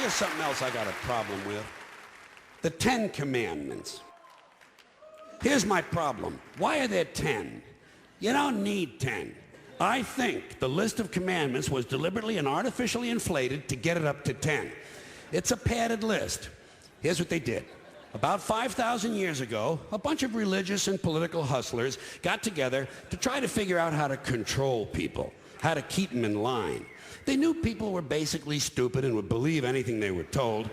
Here's something else I got a problem with. The 10 Commandments. Here's my problem. Why are there 10? You don't need 10. I think the list of commandments was deliberately and artificially inflated to get it up to 10. It's a padded list. Here's what they did. About 5,000 years ago, a bunch of religious and political hustlers got together to try to figure out how to control people, how to keep them in line. They knew people were basically stupid and would believe anything they were told,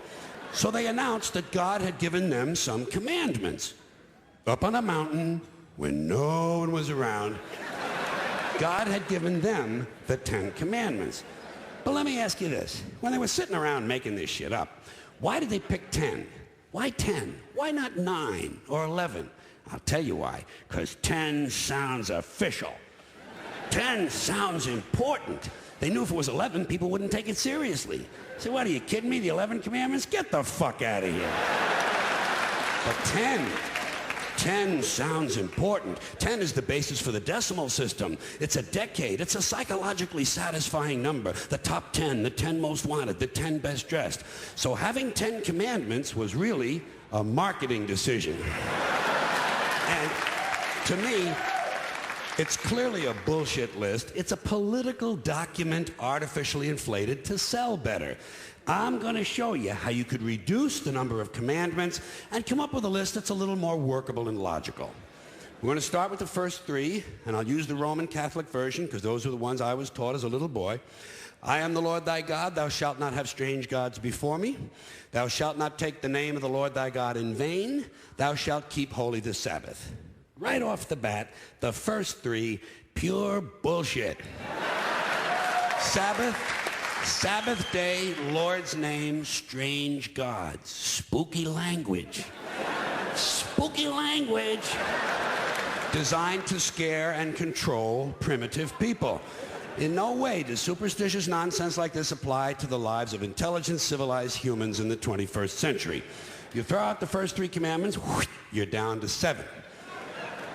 so they announced that God had given them some commandments. Up on a mountain, when no one was around, God had given them the 10 Commandments. But let me ask you this. When they were sitting around making this shit up, why did they pick 10? Why 10? Why not 9 or 11? I'll tell you why. Because 10 sounds official. 10 sounds important. They knew if it was 11, people wouldn't take it seriously. So what, are you kidding me? The 11 Commandments? Get the fuck out of here. But 10 sounds important. 10 is the basis for the decimal system. It's a decade. It's a psychologically satisfying number. The top 10, the 10 most wanted, the 10 best dressed. So having 10 commandments was really a marketing decision. And to me, it's clearly a bullshit list. It's a political document artificially inflated to sell better. I'm going to show you how you could reduce the number of commandments and come up with a list that's a little more workable and logical. We're going to start with the first 3, and I'll use the Roman Catholic version because those are the ones I was taught as a little boy. I am the Lord thy God. Thou shalt not have strange gods before me. Thou shalt not take the name of the Lord thy God in vain. Thou shalt keep holy the Sabbath. Right off the bat, the first 3, pure bullshit. Sabbath day, Lord's name, strange gods. Spooky language. Spooky language. Designed to scare and control primitive people. In no way does superstitious nonsense like this apply to the lives of intelligent, civilized humans in the 21st century. You throw out the first 3 commandments, you're down to 7.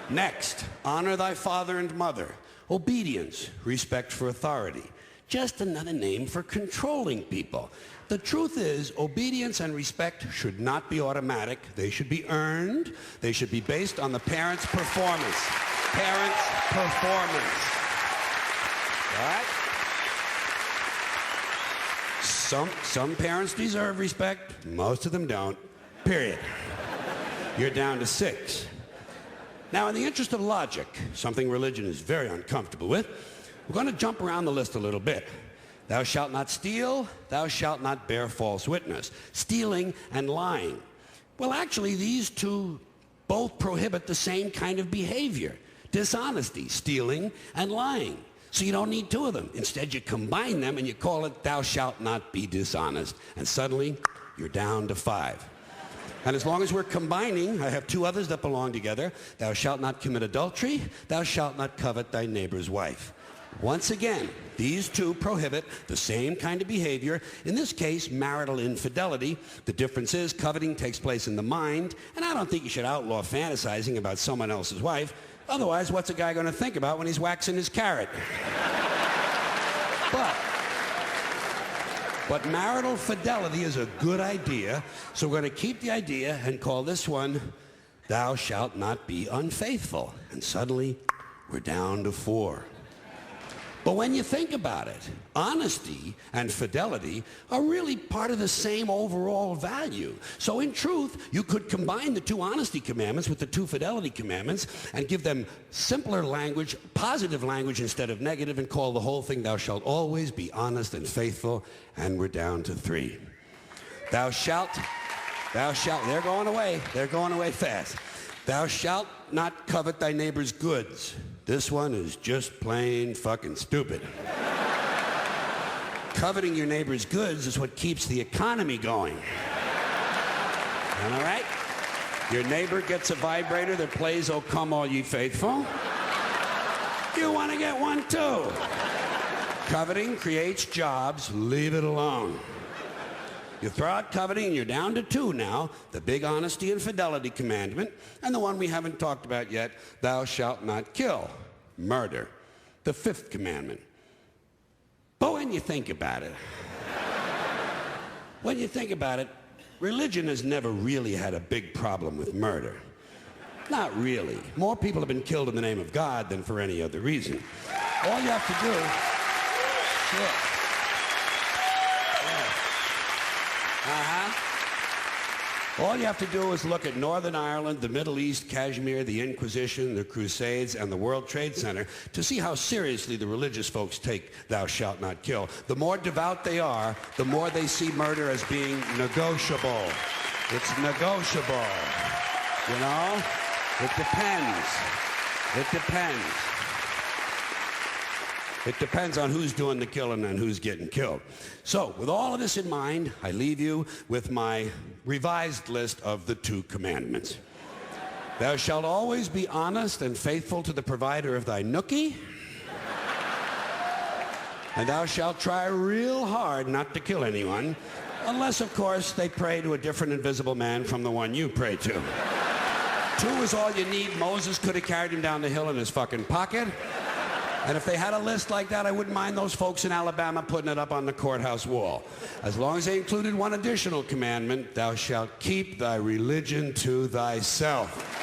Next, honor thy father and mother. Obedience, respect for authority. Just another name for controlling people. The truth is, obedience and respect should not be automatic. They should be earned. They should be based on the parent's performance. Parent's performance. All right? Some parents deserve respect. Most of them don't. Period. You're down to 6. Now, in the interest of logic, something religion is very uncomfortable with, we're going to jump around the list a little bit. Thou shalt not steal. Thou shalt not bear false witness. Stealing and lying. Well, actually, these 2 both prohibit the same kind of behavior. Dishonesty, stealing, and lying. So you don't need 2 of them. Instead, you combine them and you call it thou shalt not be dishonest. And suddenly, you're down to 5. And as long as we're combining, I have 2 others that belong together. Thou shalt not commit adultery. Thou shalt not covet thy neighbor's wife. Once again, these 2 prohibit the same kind of behavior. In this case, marital infidelity. The difference is coveting takes place in the mind, and I don't think you should outlaw fantasizing about someone else's wife. Otherwise, what's a guy going to think about when he's waxing his carrot? But marital fidelity is a good idea, so we're going to keep the idea and call this one, thou shalt not be unfaithful. And suddenly, we're down to 4. But when you think about it, honesty and fidelity are really part of the same overall value. So in truth, you could combine the 2 honesty commandments with the 2 fidelity commandments and give them simpler language, positive language instead of negative, and call the whole thing, thou shalt always be honest and faithful, and we're down to 3. Thou shalt, they're going away fast. Thou shalt not covet thy neighbor's goods. This one is just plain fucking stupid. Coveting your neighbor's goods is what keeps the economy going. All right? Your neighbor gets a vibrator that plays "O Come All Ye Faithful." You want to get one too. Coveting creates jobs. Leave it alone. You throw out coveting and you're down to 2 now, the big honesty and fidelity commandment, and the one we haven't talked about yet, thou shalt not kill, murder, the 5th commandment. But when you think about it, when you think about it, religion has never really had a big problem with murder. Not really. More people have been killed in the name of God than for any other reason. All you have to do... Sure. All you have to do is look at Northern Ireland, the Middle East, Kashmir, the Inquisition, the Crusades, and the World Trade Center to see how seriously the religious folks take thou shalt not kill. The more devout they are, the more they see murder as being negotiable. It's negotiable. You know? It depends. It depends. It depends on who's doing the killing and who's getting killed. So, with all of this in mind, I leave you with my revised list of the 2 commandments. Thou shalt always be honest and faithful to the provider of thy nookie. And thou shalt try real hard not to kill anyone, unless, of course, they pray to a different invisible man from the one you pray to. 2 is all you need. Moses could have carried him down the hill in his fucking pocket. And if they had a list like that, I wouldn't mind those folks in Alabama putting it up on the courthouse wall. As long as they included one additional commandment, thou shalt keep thy religion to thyself.